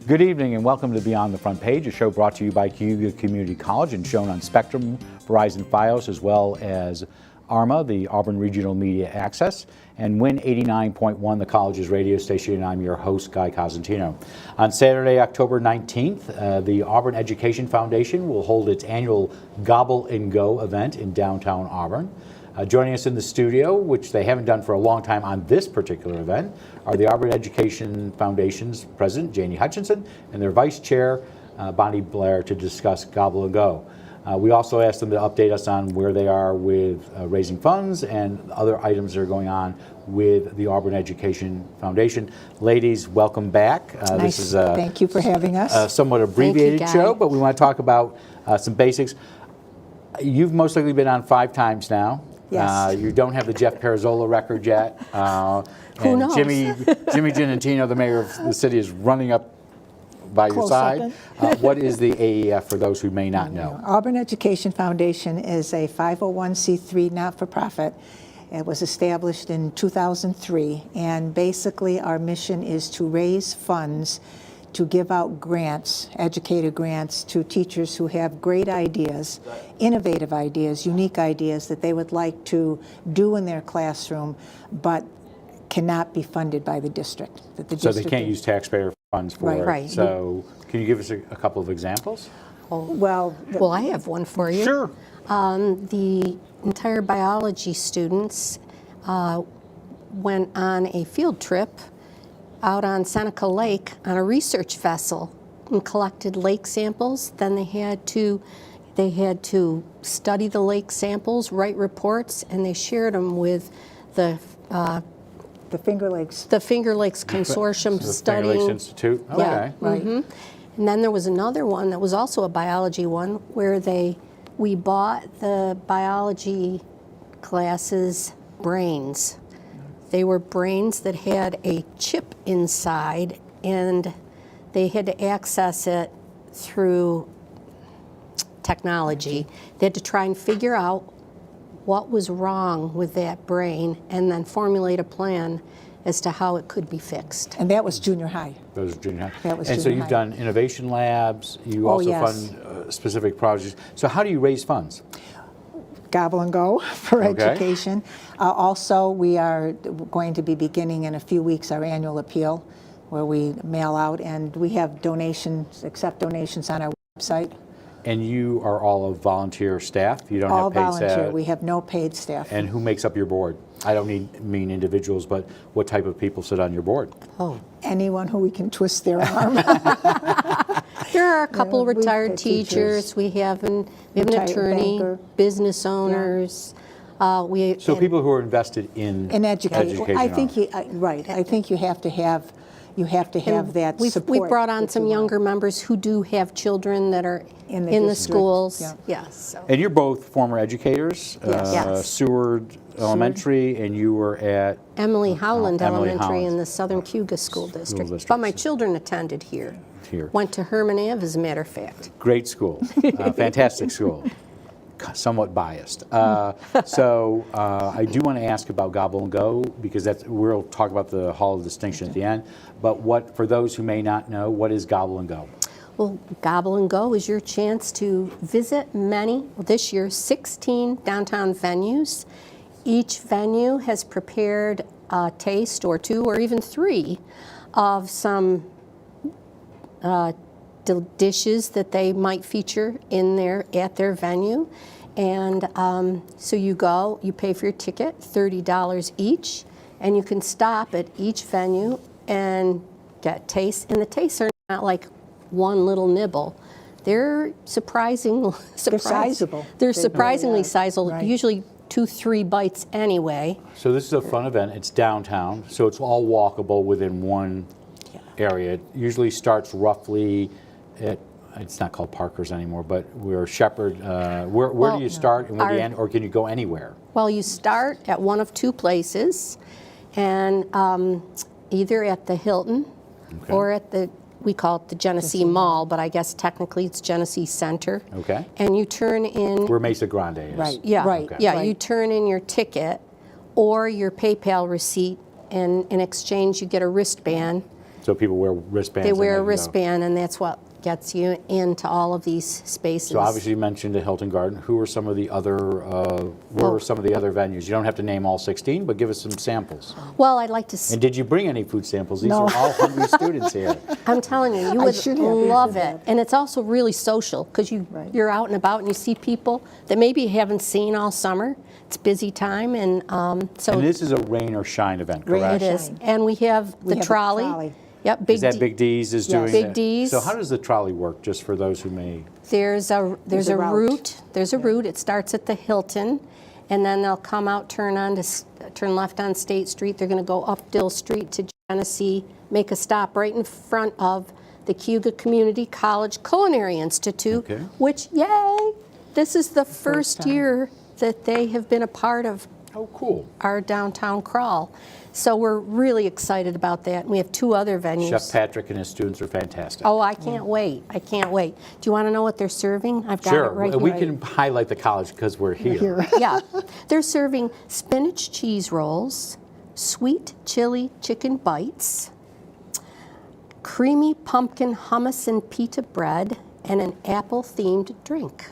Good evening and welcome to Beyond the Front Page, a show brought to you by Cayuga Community College and shown on Spectrum, Verizon Fios, as well as ARMA, the Auburn Regional Media Access, and Win 89.1, the college's radio station, and I'm your host, Guy Cosentino. On Saturday, October 19th, the Auburn Education Foundation will hold its annual Gobble N Go event in downtown Auburn. Joining us in the studio, which they haven't done for a long time on this particular event, are the Auburn Education Foundation's president, Janie Hutchinson, and their vice chair, Bonny Blair, to discuss Gobble N Go. We also asked them to update us on where they are with raising funds and other items that are going on with the Auburn Education Foundation. Ladies, welcome back. Nice. This is Thank you for having us. A somewhat abbreviated show, but we want to talk about some basics. You've most likely been on 5 times now. Yes. You don't have the Jeff Parazola record yet. Who knows? Jimmy Giannantino, the mayor of the city, is running up by your Close side. second. What is the AEF for those who may not know? Auburn Education Foundation is a 501c3 not-for-profit. It was established in 2003, and basically our mission is to raise funds to give out grants, educator grants, to teachers who have great ideas, innovative ideas, unique ideas that they would like to do in their classroom, but cannot be funded by the district. So they can't use taxpayer funds for it. Right. So can you give us a couple of examples? Well, I have one for you. Sure. The entire biology students went on a field trip out on Seneca Lake on a research vessel and collected lake samples. Then they had to study the lake samples, write reports, and they shared them with the Finger Lakes. The Finger Lakes Consortium So studying. Finger Lakes Institute. Okay. Yeah, Right. And then there was another one that was also a biology one where we bought the biology classes brains. They were brains that had a chip inside, and they had to access it through technology. They had to try and figure out what was wrong with that brain and then formulate a plan as to how it could be fixed. And that was junior high. Those are junior high. That was and so junior you've high. done innovation labs. You Oh, also yes. fund specific projects. So how do you raise funds? Gobble and Go for Okay. education. Also, we are going to be beginning in a few weeks our annual appeal, where we mail out, and we have donations, accept donations on our website. And you are all a volunteer staff? You don't All have paid volunteer. staff? We have no paid staff. And who makes up your board? I don't mean individuals, but what type of people sit on your board? Oh, Anyone who we can twist their arm. there are a couple we've retired got teachers. We have an Retired attorney, banker. business owners. So people who are invested in In education. I think are- right. I think you have to have that We've support. brought on that some you want. younger members who do have children that are In the in the district, schools. yeah. Yes. So. And you're both former educators. Yes. Yes. Seward Elementary, and you were at Emily Howland Emily Elementary Howland. in the Southern Cayuga School District. District. But my children attended here. Went to Herman Ave, as a matter of fact. Great school, fantastic school. Somewhat biased. So I do want to ask about Gobble N Go, because we'll talk about the Hall of Distinction at the end. But for those who may not know, what is Gobble N Go? Well, Gobble N Go is your chance to visit this year, 16 downtown venues. Each venue has prepared a taste or 2 or even 3 of some dishes that they might feature at their venue. And so you go, you pay for your ticket, $30 each, and you can stop at each venue and get tastes. And the tastes are not like one little nibble. They're sizable. They're surprisingly sizable, Right. usually 2-3 bites anyway. So this is a fun event. It's downtown, so it's all walkable within one area. It usually starts roughly at, it's not called Parker's anymore, but we're Shepherd. Where do you start and where do you end, or can you go anywhere? Well, you start at one of 2 places, and either at the Hilton or at the we call it the Genesee Mall, but I guess technically it's Genesee Center. Okay. And you turn in, Where Mesa Grande is. Right. yeah, Right. yeah, right. you turn in your ticket or your PayPal receipt, and in exchange you get a wristband. So people wear wristbands. They and wear a can go. wristband, and that's what gets you into all of these spaces. So obviously you mentioned the Hilton Garden. Who are some of the other, where are some of the other venues? You don't have to name all 16, but give us some samples. Well, I'd like to see. And did you bring any food samples? These No. are all hungry students here. I'm telling you, you I would should have, love you should it. have. And it's also really social because Right. you're out and about and you see people that maybe you haven't seen all summer. It's busy time, and so And this is a rain or shine event, Rain or correct? it is. shine. And we have We the have a trolley. trolley. Yep, Big Is that D. Big D's is Yes. doing Big that? D's. So how does the trolley work, just for those who may? There's a a route. route. There's a route. It starts at the Hilton, and then they'll come out, turn left on State Street. They're going to go up Dill Street to Genesee, make a stop right in front of the Cayuga Community College Culinary Institute, Okay. which, yay, this is the first time. year that they have been a part of Oh, cool. our downtown crawl. So we're really excited about that. We have 2 other venues. Chef Patrick and his students are fantastic. Oh, I can't wait. I can't wait. Do you want to know what they're serving? I've got sure. it right We here. can highlight the college because we're here. Yeah. They're serving spinach cheese rolls, sweet chili chicken bites, creamy pumpkin hummus and pita bread, and an apple-themed drink.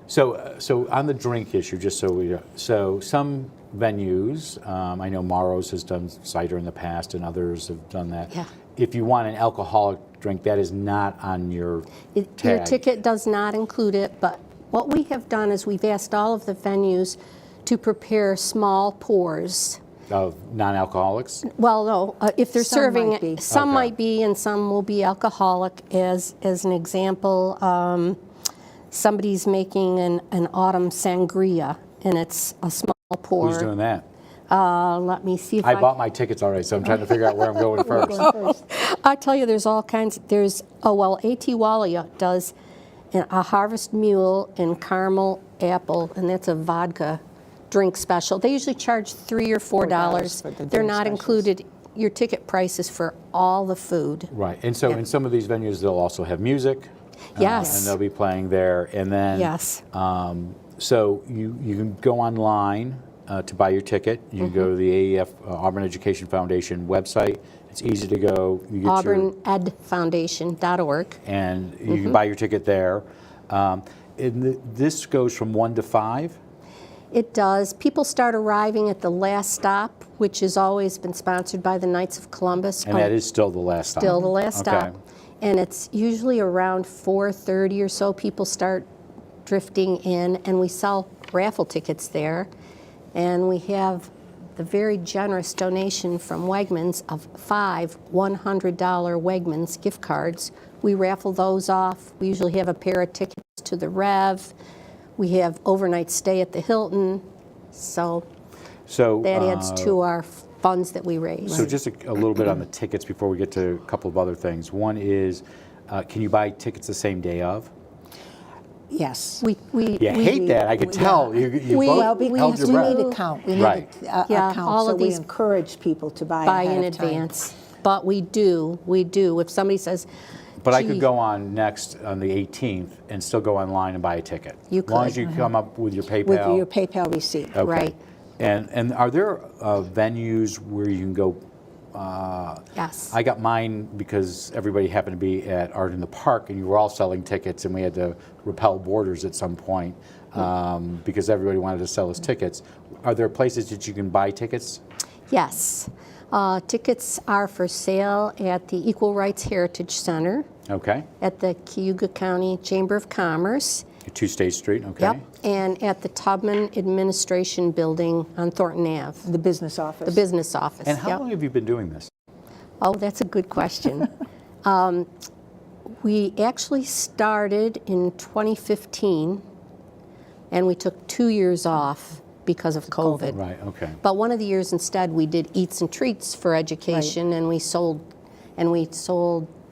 So on the drink issue, just so some venues, I know Morrow's has done cider in the past, and others have done that. Yeah. If you want an alcoholic drink, that is not on your Your tag. ticket does not include it, but what we have done is we've asked all of the venues to prepare small pours. Of non-alcoholics. Well, no, if they're Some serving might be. it, some Okay. might be, and some will be alcoholic. As an example, somebody's making an autumn sangria, and it's a small pour. Who's doing that? Let me see if I bought my tickets already, so I'm trying to figure out where I'm going first. I tell you, there's all kinds. There's A.T. Walia does a Harvest Mule and caramel apple, and that's a vodka drink special. They usually charge $3 or $4. for the They're drink not specials. included. Your ticket price is for all the food. Right, and so in some of these venues, they'll also have music. Yes. And they'll be playing there, and then. Yes. So you can go online to buy your ticket. You can go to the AEF, Auburn Education Foundation website. It's easy to go. You get AuburnEdFoundation.org. and you can buy your ticket there. This goes from 1 to 5. It does. People start arriving at the last stop, which has always been sponsored by the Knights of Columbus. And that is still the last stop. Still the last Okay. stop. And it's usually around 4:30 or so people start drifting in, and we sell raffle tickets there. And we have the very generous donation from Wegmans of 5 $100 Wegmans gift cards. We raffle those off. We usually have a pair of tickets to the Rev. We have overnight stay at the Hilton. So So that adds to our funds that we raise. So just a little bit on the tickets before we get to a couple of other things. One is, can you buy tickets the same day of? Yes. We You hate that. I could tell. You We- both well, Well, held because your we breath. need a count. We need Right. a Yeah, count, all so of we these encourage people to buy buy ahead in of time. advance. But we do. If somebody says, But I "Gee," could go on next on the 18th and still go online and buy a ticket. You As long could. as you come up with your PayPal. With your PayPal receipt. Okay. Right. And are there venues where you can go? Yes. I got mine because everybody happened to be at Art in the Park, and you were all selling tickets, and we had to repel borders at some point because everybody wanted to sell us tickets. Are there places that you can buy tickets? Yes. Tickets are for sale at the Equal Rights Heritage Center, Okay. at the Cayuga County Chamber of Commerce. 2 State Street. Okay. Yep. And at the Tubman Administration Building on Thornton Ave, The business office. the business office. And how Yep. long have you been doing this? Oh, that's a good question. We actually started in 2015, and we took 2 years off because of COVID. Right. Okay. But one of the years instead, we did eats and treats for education, and we sold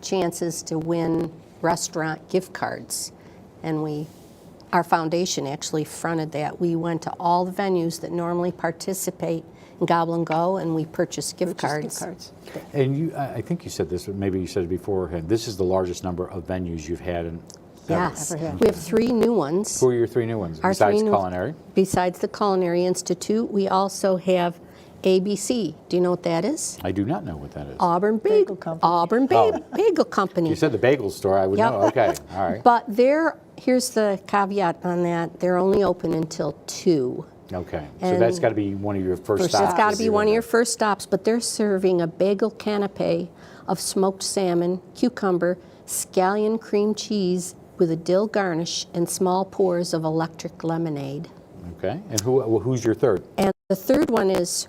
chances to win restaurant gift cards, and our foundation actually fronted that. We went to all the venues that normally participate and Gobble N Go, and we purchase gift Just cards. gift cards. And you, I think you said this, or maybe you said it beforehand, this is the largest number of venues you've had in Yes, Ever had. we have 3 new ones. Who are your 3 new ones, Our besides 3 new- culinary? Besides the Culinary Institute, we also have ABC. Do you know what that is? I do not know what that is. Auburn Bagel Company. Auburn Bagel Company. You said the bagel store, I would Yep. know. Okay, all right. But here's the caveat on that. They're only open until 2. Okay, so And- that's got to be one of your first First stops. It's got to be one of your There. first stops, but they're serving a bagel canapé of smoked salmon, cucumber, scallion cream cheese with a dill garnish and small pours of electric lemonade. Okay, and who's your third? And the third one is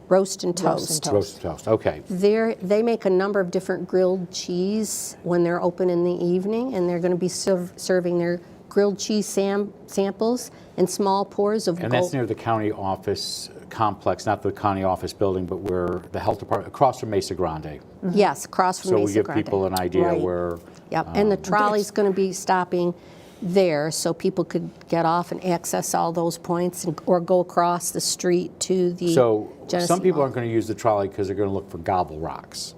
roast and Roast toast. and Roast toast. Okay. They make a number of different grilled cheese when they're open in the evening, and they're going to be serving their grilled cheese samples in small pours of And gold. that's near the county office complex, not the county office building, but where the health department, across from Mesa Grande. Yes, across from So we Mesa give Grande. people an idea Right. where, Yep, and the trolley's going to be stopping there, so people could get off and access all those points, or go across the street to the so Genesee some people Mall. aren't going to use the trolley because they're going to look for gobble rocks.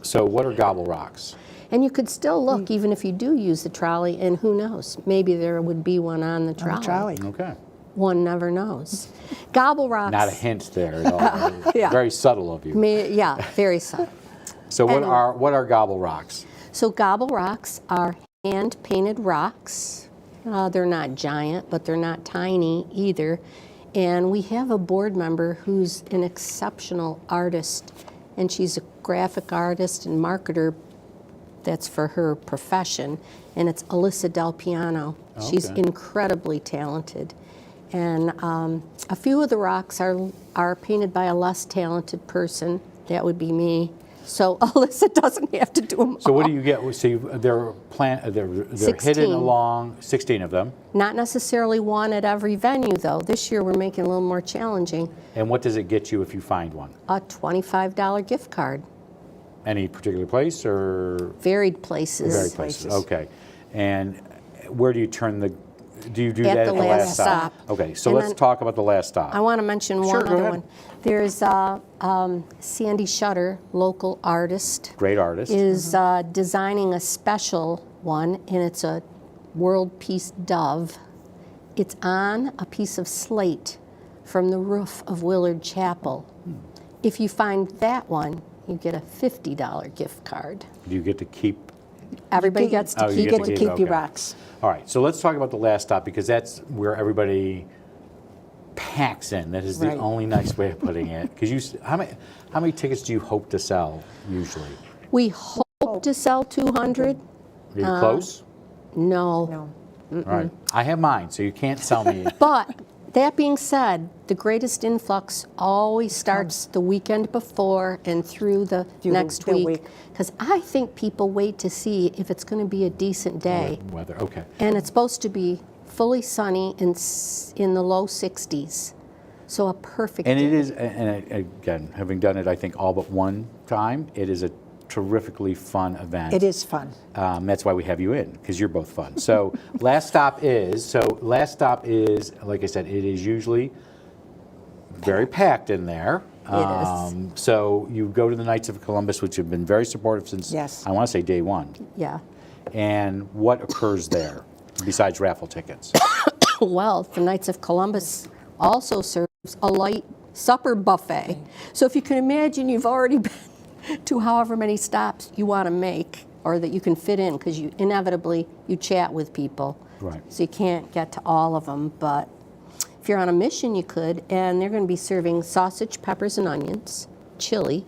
So what are gobble rocks? And you could still look, even if you do use the trolley, and who knows, maybe there would be one on the On trolley. the trolley. Okay. One never knows. Gobble rocks. Not a hint there at all. Yeah. Very subtle of you. Yeah, very subtle. So Anyway. what are gobble rocks? So gobble rocks are hand-painted rocks. They're not giant, but they're not tiny either. And we have a board member who's an exceptional artist, and she's a graphic artist and marketer. That's for her profession, and it's Alyssa Del Piano. She's Okay. incredibly talented. And a few of the rocks are painted by a less talented person. That would be me. So Alyssa doesn't have to do them So all. what do you get? So they're hidden 16. along 16 of them. Not necessarily one at every venue, though. This year we're making it a little more challenging. And what does it get you if you find one? A $25 gift card. Any particular place or Varied places. various places? Okay. And where do you turn do you do At that the at the last last stop? stop. Okay, so And let's then- talk about the last stop. I want to mention Sure, one go other ahead. one. There's Sandy Shutter, local artist, Great artist. is designing a special one, and it's a world peace dove. It's on a piece of slate from the roof of Willard Chapel. If you find that one, you get a $50 gift card. Do you get to keep? Everybody gets to Oh, you keep get one. to Keep keep, your okay. rocks. All right, so let's talk about the last stop because that's where everybody packs in. That is the Right. only nice way of putting it. Because how many tickets do you hope to sell usually? We hope to sell 200. Are you close? No. No. All right, I have mine, so you can't sell me. But that being said, the greatest influx always starts the weekend before and through the Through the- next the week. week. Because I think people wait to see if it's going to be a decent day. Weather, okay. And it's supposed to be fully sunny in the low 60s. So a perfect And day. it is, and again, having done it, I think all but one time, it is a terrifically fun event. It is fun. That's why we have you in, because you're both fun. So last stop is, like I said, it is usually very packed in there. It is. So you go to the Knights of Columbus, which have been very supportive since, Yes. I want to say day one. Yeah. And what occurs there besides raffle tickets? Well, the Knights of Columbus also serves a light supper buffet. So if you can imagine, you've already been to however many stops you want to make or that you can fit in, because you inevitably you chat with people. Right. So you can't get to all of them, but if you're on a mission, you could. And they're going to be serving sausage, peppers, and onions, chili,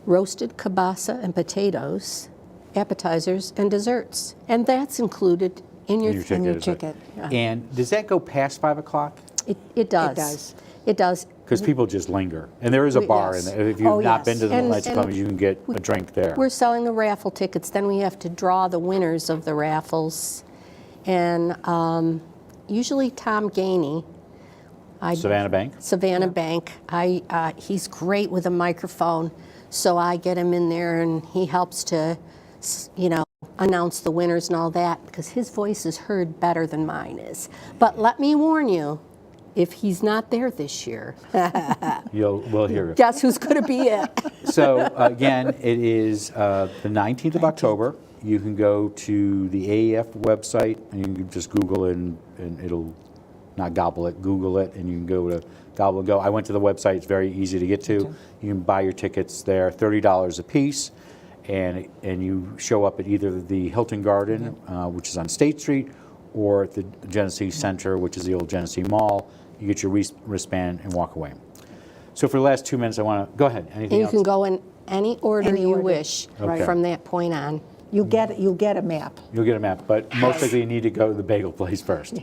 roasted kielbasa and potatoes, appetizers, and desserts. And that's included in your Your In your is it? ticket. And does that go past 5 o'clock? It does. It does. It does. Because people just linger. And there is a bar Yes. in there. If you've Oh, not yes. been to the And- Knights of and Columbus, you can get a drink there. We're selling the raffle tickets. Then we have to draw the winners of the raffles. And usually Tom Ganey, Savannah Bank? Savannah Bank, he's great with a microphone. So I get him in there and he helps to, announce the winners and all that, because his voice is heard better than mine is. But let me warn you, if he's not there this year, We'll hear it. guess who's going to be it? So again, it is the 19th of October. You can go to the AEF website and you can just Google it and it'll, not gobble it, Google it, and you can go to Gobble N Go. I went to the website, it's very easy to get to. You can buy your tickets there, $30 a piece, and you show up at either the Hilton Garden, which is on State Street, or at the Genesee Center, which is the old Genesee Mall. You get your wristband and walk away. So for the last 2 minutes, I want to, go ahead, anything And you else? can go in any order Any you order. wish Okay. from that point on. You'll get a map. You'll get a map, but most likely you need to go to the bagel place first.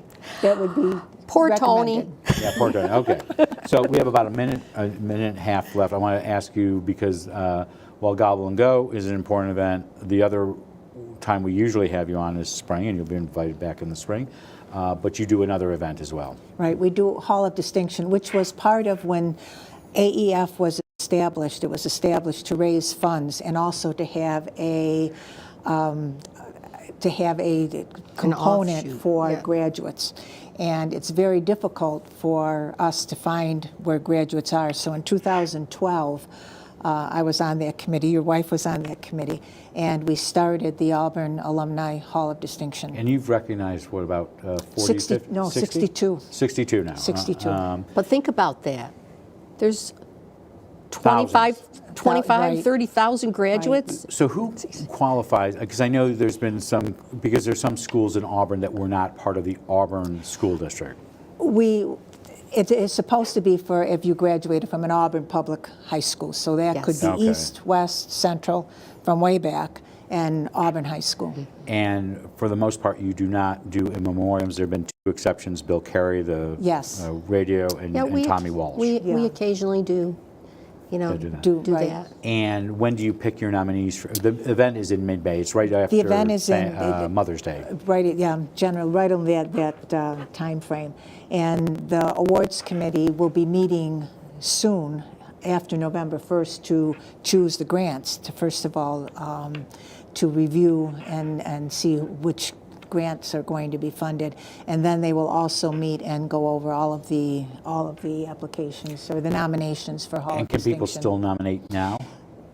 That would be Poor Tony. recommended. Yeah, poor Tony. Okay. So we have about a minute and a half left. I want to ask you, because while Gobble N Go is an important event, the other time we usually have you on is spring, and you'll be invited back in the spring. But you do another event as well. Right, we do Hall of Distinction, which was part of when AEF was established. It was established to raise funds and also to have a component offshoot, for yeah. graduates. And it's very difficult for us to find where graduates are. So in 2012, I was on that committee, your wife was on that committee, and we started the Auburn Alumni Hall of Distinction. And you've recognized, what, about 40, 60 50, no, 60? 62. 62 now. 62. But think about that. There's 25, Right. 30,000 graduates. So who qualifies, because I know there's been some, because there's some schools in Auburn that were not part of the Auburn School District. It is supposed to be for if you graduated from an Auburn public high school. So that Yes. could be Okay. East, West, Central, from way back, and Auburn High School. And for the most part, you do not do in memoriams. There have been two exceptions, Bill Carey, the Yes. radio, and, and Tommy Walsh. We Yeah. occasionally do, do right. that. And when do you pick your nominees? The event is in mid-May. It's right after event is in- Mother's Day. Right, general, right on that time frame. And the awards committee will be meeting soon, after November 1st, to choose the grants, to first of all, to review and see which grants are going to be funded. And then they will also meet and go over all of the applications or the nominations for Hall of And can Distinction. people still nominate now?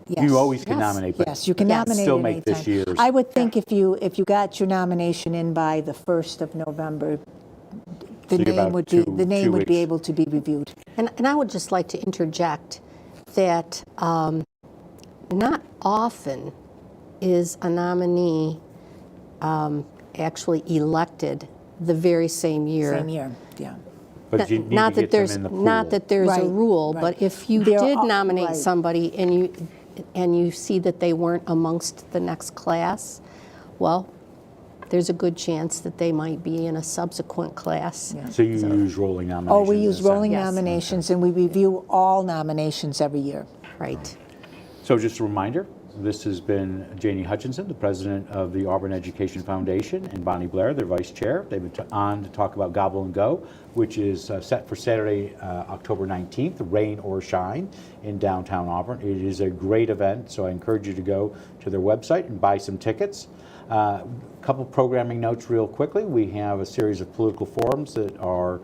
Yes. You always can Yes. nominate, but Yes, you can Yes. nominate still at make any this time. year's. I would think if you got your nomination in by the 1st of November, the So you're name about would be two be weeks. able to be reviewed. And I would just like to interject that not often is a nominee actually elected the very same year. Same year, yeah. But you need Not to that get them there's in the pool. not that there's a Right, rule, right. but if you They're did all- nominate right. somebody and you see that they weren't amongst the next class, well, there's a good chance that they might be in a subsequent class. So you use rolling nominations? Oh, we use in a rolling sense. Yes. nominations, and we review all nominations every year. Right. So just a reminder, this has been Janie Hutchinson, the president of the Auburn Education Foundation, and Bonny Blair, their vice chair. They've been on to talk about Gobble N Go, which is set for Saturday, October 19th, rain or shine, in downtown Auburn. It is a great event, so I encourage you to go to their website and buy some tickets. Couple programming notes real quickly. We have a series of political forums that are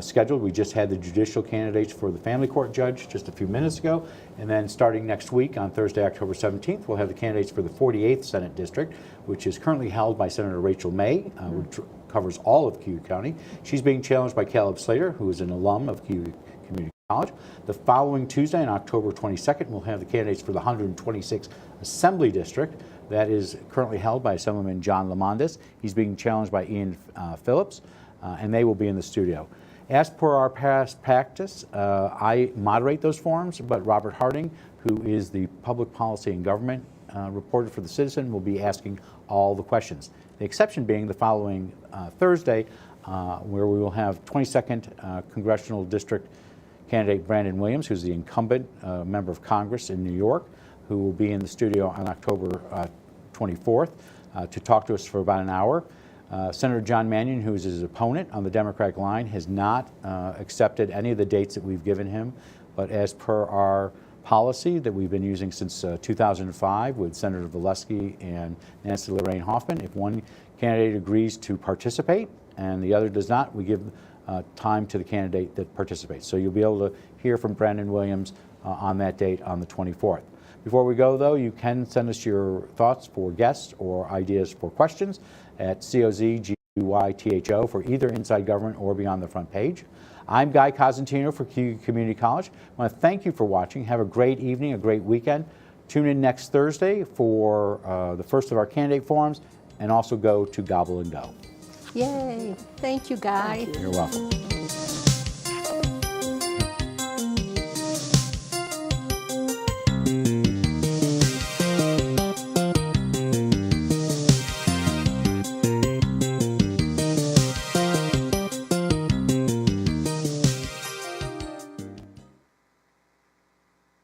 scheduled. We just had the judicial candidates for the family court judge just a few minutes ago. And then starting next week on Thursday, October 17th, we'll have the candidates for the 48th Senate District, which is currently held by Senator Rachel May, which covers all of Cuyahoga County. She's being challenged by Caleb Slater, who is an alum of Cuyahoga Community College. The following Tuesday, on October 22nd, we'll have the candidates for the 126th Assembly District. That is currently held by Assemblyman John Lamondis. He's being challenged by Ian Phillips, and they will be in the studio. As per our past practice, I moderate those forums, but Robert Harding, who is the Public Policy and Government reporter for The Citizen, will be asking all the questions. The exception being the following Thursday, where we will have 22nd Congressional District candidate Brandon Williams, who's the incumbent member of Congress in New York, who will be in the studio on October 24th to talk to us for about an hour. Senator John Mannion, who is his opponent on the Democratic line, has not accepted any of the dates that we've given him, but as per our policy that we've been using since 2005 with Senator Valesky and Nancy Lorraine Hoffman, if one candidate agrees to participate and the other does not, we give time to the candidate that participates. So you'll be able to hear from Brandon Williams on that date on the 24th. Before we go, though, you can send us your thoughts for guests or ideas for questions at COZGYTHO for either Inside Government or Beyond the Front Page. I'm Guy Cosentino for Cuyahoga Community College. I want to thank you for watching. Have a great evening, a great weekend. Tune in next Thursday for the first of our candidate forums, and also go to Gobble N Go. Yay. Thank you, Guy. You're welcome.